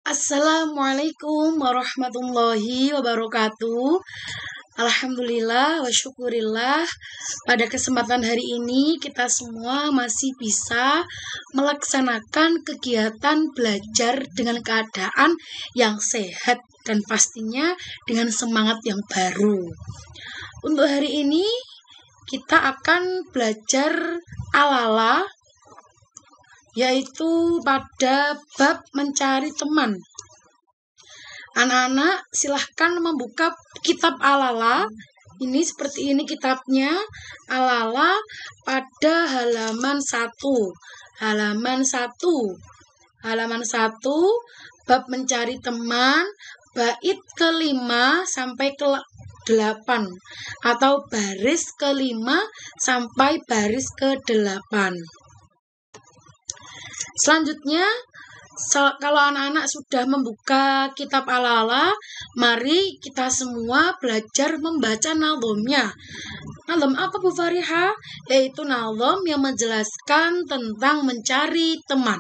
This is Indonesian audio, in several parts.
Assalamualaikum warahmatullahi wabarakatuh. Alhamdulillah wa syukurillah. Pada kesempatan hari ini kita semua masih bisa melaksanakan kegiatan belajar dengan keadaan yang sehat dan pastinya dengan semangat yang baru. Untuk hari ini kita akan belajar ala-ala, yaitu pada bab mencari teman. Anak-anak silahkan membuka kitab Al-Ala. Ini seperti ini kitabnya, Al-Ala pada halaman 1. Halaman 1, bab mencari teman, bait ke-5 sampai ke-8 atau baris ke-5 sampai baris ke-8. Selanjutnya, kalau anak-anak sudah membuka kitab Al-Ala, mari kita semua belajar membaca nazomnya. Nazom apa Bu Fariha? Yaitu nazom yang menjelaskan tentang mencari teman.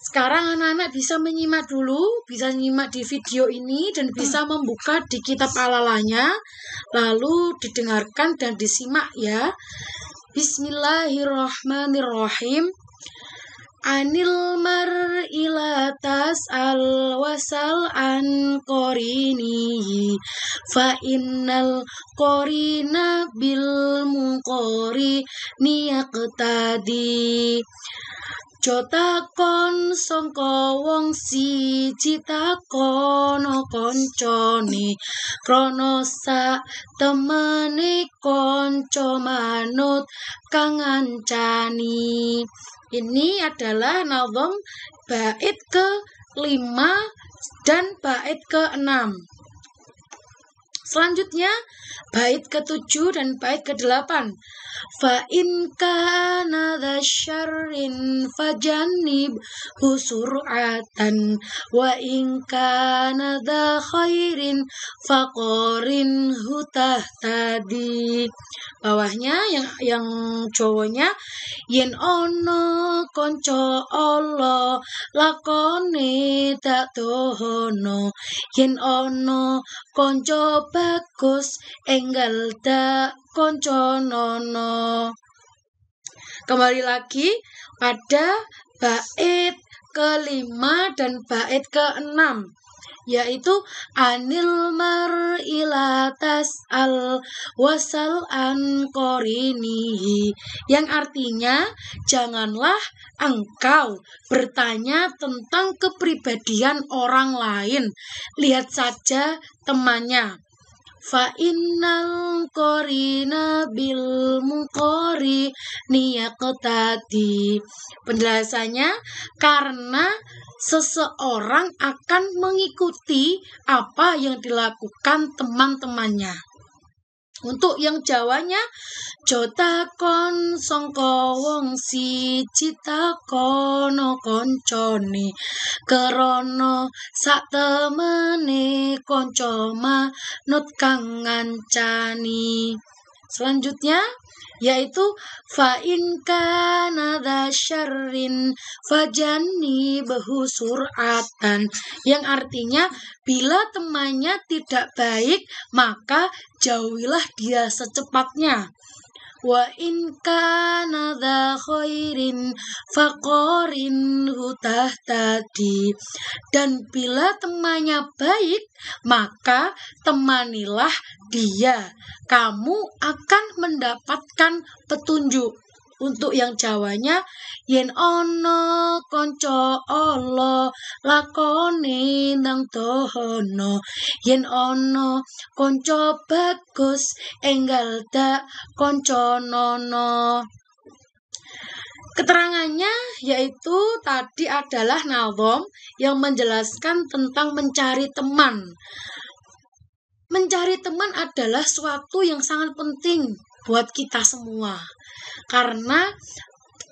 Sekarang anak-anak bisa menyimak dulu, bisa menyimak di video ini dan bisa membuka di kitab Al-Alanya, lalu didengarkan dan disimak ya. Bismillahirrahmanirrahim. Anil mar'i la tas'al wasal an qarinihi fa innal qarina bil muqarini yaqtadi. Jotakon sangka wong siji takono koncone krana sak temene kanca manut kang ngancani. Ini adalah nazom bait ke-5 dan bait ke-6. Selanjutnya bait ke-7 dan bait ke-8. Fa in kana dza syarrin fajannib husuratan wa in kana dza khairin faqarin hutahtadi. Bawahnya yang Jawanya, yen ono kanca Allah lakone dak dohono, yen ono kanca bagus enggal dak kanca nono. Kembali lagi pada bait ke-5 dan bait ke-6, yaitu anil mar'i la tas'al wasal an qarinihi, yang artinya janganlah engkau bertanya tentang kepribadian orang lain, lihat saja temannya. Fa innal qarina bil muqarini yaqtadi. Penjelasannya, karena seseorang akan mengikuti apa yang dilakukan teman-temannya. Untuk yang Jawanya, jotakon sangka wong siji takono koncone krana sak temene kanca manut kang ngancani. Selanjutnya yaitu fa in kana dza syarrin fajannibhu sur'atan, yang artinya bila temannya tidak baik maka jauhilah dia secepatnya. Wa in kana dza khairin faqarin hutahtadi, dan bila temannya baik maka temanilah dia, kamu akan mendapatkan petunjuk. Untuk yang Jawanya, yen ono kanca Allah lakone nang dohono, yen ono kanca bagus enggal dak kanca nono. Keterangannya yaitu tadi adalah nazom yang menjelaskan tentang mencari teman. Mencari teman adalah suatu yang sangat penting buat kita semua, karena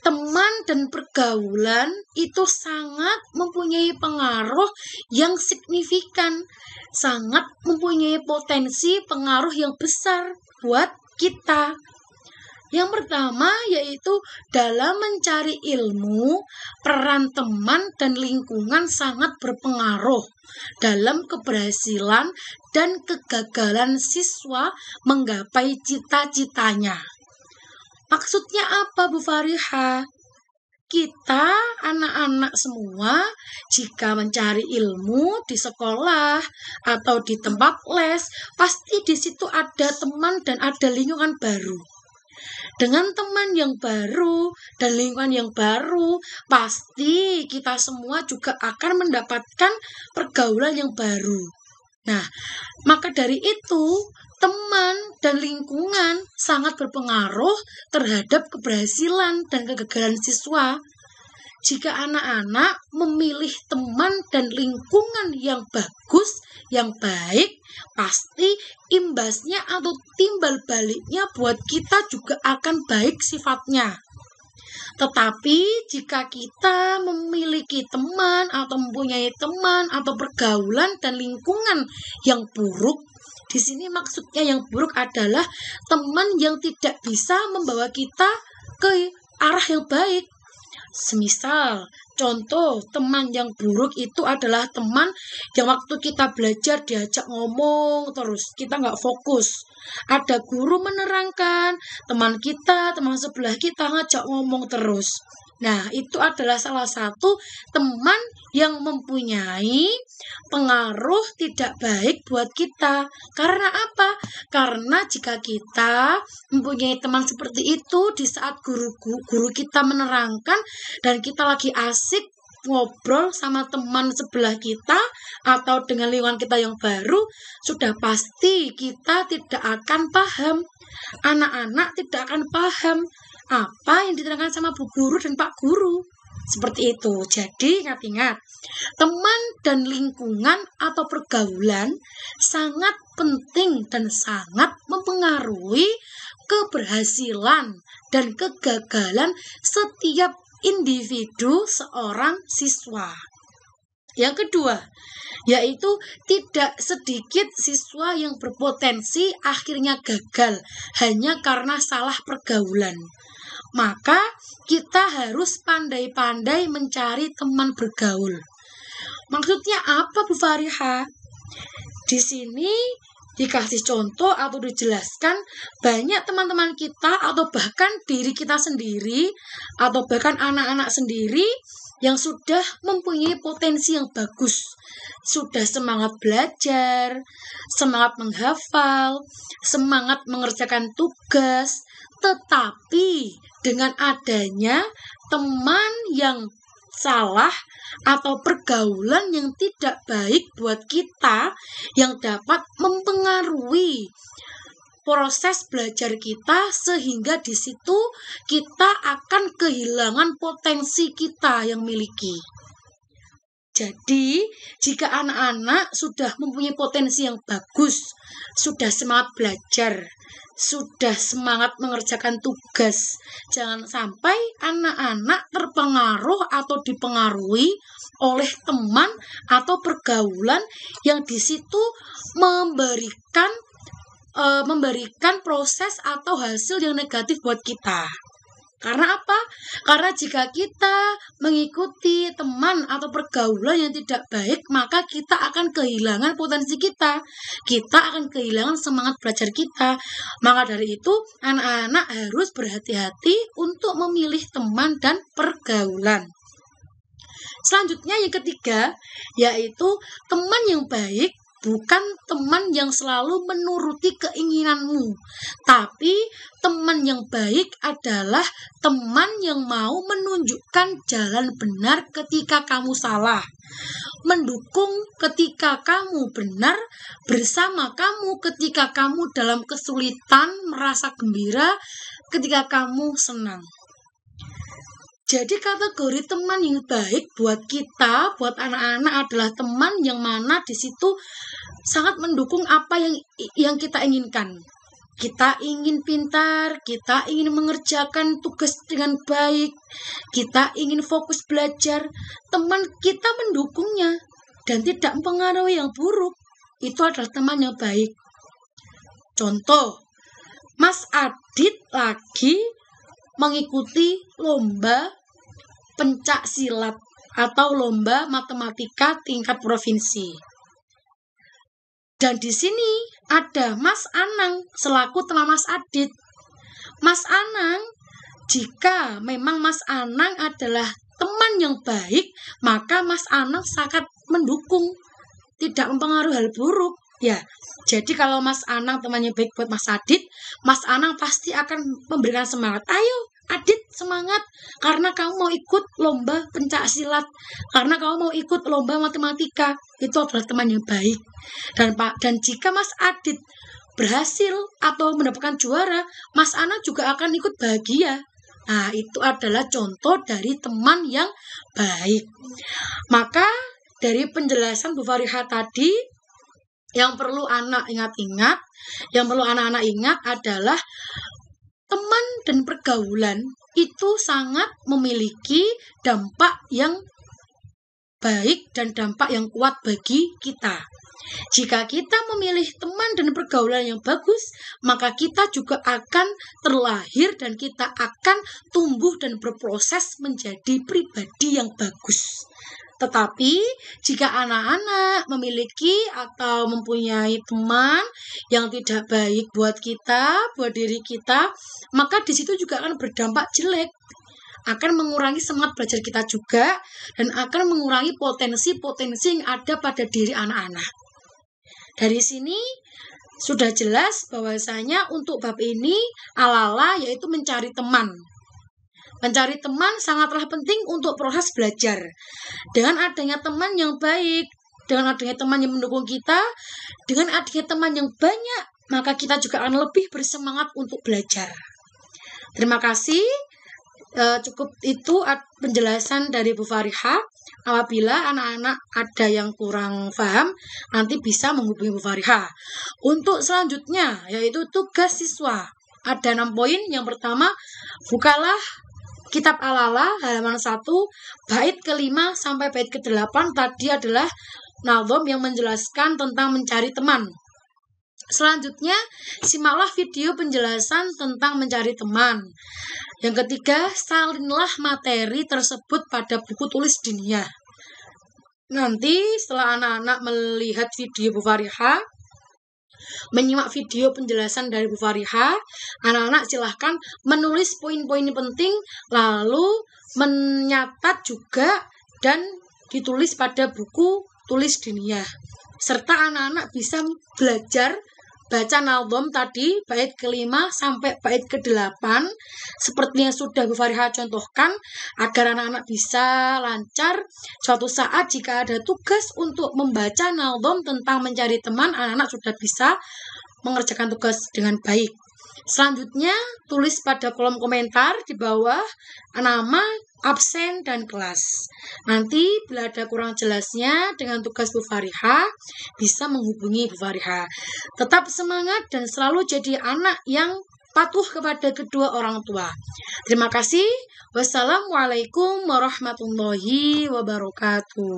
teman dan pergaulan itu sangat mempunyai pengaruh yang signifikan, sangat mempunyai potensi pengaruh yang besar buat kita. Yang pertama yaitu dalam mencari ilmu, peran teman dan lingkungan sangat berpengaruh dalam keberhasilan dan kegagalan siswa menggapai cita-citanya. Maksudnya apa, Bu Fariha? Kita anak-anak semua jika mencari ilmu di sekolah atau di tempat les, pasti di situ ada teman dan ada lingkungan baru. Dengan teman yang baru dan lingkungan yang baru, pasti kita semua juga akan mendapatkan pergaulan yang baru. Nah, maka dari itu, teman dan lingkungan sangat berpengaruh terhadap keberhasilan dan kegagalan siswa. Jika anak-anak memilih teman dan lingkungan yang bagus, yang baik, pasti imbasnya atau timbal baliknya buat kita juga akan baik sifatnya. Tetapi jika kita memiliki teman atau mempunyai teman atau pergaulan dan lingkungan yang buruk, di sini maksudnya yang buruk adalah teman yang tidak bisa membawa kita ke arah yang baik. Semisal, contoh teman yang buruk itu adalah teman yang waktu kita belajar diajak ngomong terus, kita nggak fokus. Ada guru menerangkan, teman sebelah kita ngajak ngomong terus. Nah, itu adalah salah satu teman yang mempunyai pengaruh tidak baik buat kita. Karena apa? Karena jika kita mempunyai teman seperti itu di saat guru kita menerangkan dan kita lagi asik ngobrol sama teman sebelah kita atau dengan lingkungan kita yang baru, sudah pasti kita tidak akan paham. Anak-anak tidak akan paham apa yang diterangkan sama Bu Guru dan Pak Guru. Seperti itu. Jadi ingat-ingat, teman dan lingkungan atau pergaulan sangat penting dan sangat mempengaruhi keberhasilan dan kegagalan setiap individu seorang siswa. Yang kedua, yaitu tidak sedikit siswa yang berpotensi akhirnya gagal hanya karena salah pergaulan. Maka kita harus pandai-pandai mencari teman bergaul. Maksudnya apa, Bu Fariha? Di sini dikasih contoh atau dijelaskan banyak teman-teman kita atau bahkan diri kita sendiri atau bahkan anak-anak sendiri yang sudah mempunyai potensi yang bagus, sudah semangat belajar, semangat menghafal, semangat mengerjakan tugas, tetapi dengan adanya teman yang salah atau pergaulan yang tidak baik buat kita yang dapat mempengaruhi proses belajar kita sehingga di situ kita akan kehilangan potensi kita yang miliki. Jadi, jika anak-anak sudah mempunyai potensi yang bagus, sudah semangat belajar, sudah semangat mengerjakan tugas, jangan sampai anak-anak terpengaruh atau dipengaruhi oleh teman atau pergaulan yang di situ memberikan proses atau hasil yang negatif buat kita. Karena apa? Karena jika kita mengikuti teman atau pergaulan yang tidak baik, maka kita akan kehilangan potensi kita. Kita akan kehilangan semangat belajar kita. Maka dari itu, anak-anak harus berhati-hati untuk memilih teman dan pergaulan. Selanjutnya yang ketiga, yaitu teman yang baik bukan teman yang selalu menuruti keinginanmu, tapi teman yang baik adalah teman yang mau menunjukkan jalan benar ketika kamu salah, mendukung ketika kamu benar, bersama kamu ketika kamu dalam kesulitan, merasa gembira ketika kamu senang. Jadi kategori teman yang baik buat kita, buat anak-anak adalah teman yang mana di situ sangat mendukung apa yang kita inginkan. Kita ingin pintar, kita ingin mengerjakan tugas dengan baik, kita ingin fokus belajar. Teman kita mendukungnya dan tidak mempengaruhi yang buruk. Itu adalah teman yang baik. Contoh, Mas Adit lagi mengikuti lomba pencak silat atau lomba matematika tingkat provinsi. Dan di sini ada Mas Anang selaku teman Mas Adit. Mas Anang, jika memang Mas Anang adalah teman yang baik, maka Mas Anang sangat mendukung, tidak mempengaruhi hal buruk. Ya, jadi kalau Mas Anang temannya baik buat Mas Adit, Mas Anang pasti akan memberikan semangat. Ayo, Adit, semangat, karena kamu mau ikut lomba pencak silat, karena kamu mau ikut lomba matematika. Itu adalah teman yang baik. Dan jika Mas Adit berhasil atau mendapatkan juara, Mas Anang juga akan ikut bahagia. Nah, itu adalah contoh dari teman yang baik. Maka dari penjelasan Bu Fariha tadi, yang perlu anak ingat-ingat, yang perlu anak-anak ingat adalah teman dan pergaulan itu sangat memiliki dampak yang baik dan dampak yang kuat bagi kita. Jika kita memilih teman dan pergaulan yang bagus, maka kita juga akan terlahir dan kita akan tumbuh dan berproses menjadi pribadi yang bagus. Tetapi jika anak-anak memiliki atau mempunyai teman yang tidak baik buat kita, buat diri kita, maka di situ juga akan berdampak jelek, akan mengurangi semangat belajar kita juga, dan akan mengurangi potensi-potensi yang ada pada diri anak-anak. Dari sini sudah jelas bahwasanya untuk bab ini ala-ala yaitu mencari teman. Mencari teman sangatlah penting untuk proses belajar. Dengan adanya teman yang baik, dengan adanya teman yang mendukung kita, dengan adanya teman yang banyak, maka kita juga akan lebih bersemangat untuk belajar. Terima kasih. Cukup itu penjelasan dari Bu Fariha. Apabila anak-anak ada yang kurang paham, nanti bisa menghubungi Bu Fariha. Untuk selanjutnya, yaitu tugas siswa. Ada 6 poin. Yang pertama, bukalah kitab Al-Ala halaman 1, bait ke-5 sampai bait ke-8. Tadi adalah Nadhom yang menjelaskan tentang mencari teman. Selanjutnya, simaklah video penjelasan tentang mencari teman. Yang ketiga, salinlah materi tersebut pada buku tulis dunia. Nanti setelah anak-anak melihat video Bu Fariha, menyimak video penjelasan dari Bu Fariha, anak-anak silahkan menulis poin-poin penting, lalu menyatat juga dan ditulis pada buku tulis dunia. Serta anak-anak bisa belajar baca Nadhom tadi, bait ke-5 sampai bait ke-8, seperti yang sudah Bu Fariha contohkan, agar anak-anak bisa lancar. Suatu saat jika ada tugas untuk membaca Nadhom tentang mencari teman, anak-anak sudah bisa mengerjakan tugas dengan baik. Selanjutnya, tulis pada kolom komentar di bawah nama, absen, dan kelas. Nanti bila ada kurang jelasnya dengan tugas Bu Fariha, bisa menghubungi Bu Fariha. Tetap semangat dan selalu jadi anak yang patuh kepada kedua orang tua. Terima kasih. Wassalamualaikum warahmatullahi wabarakatuh.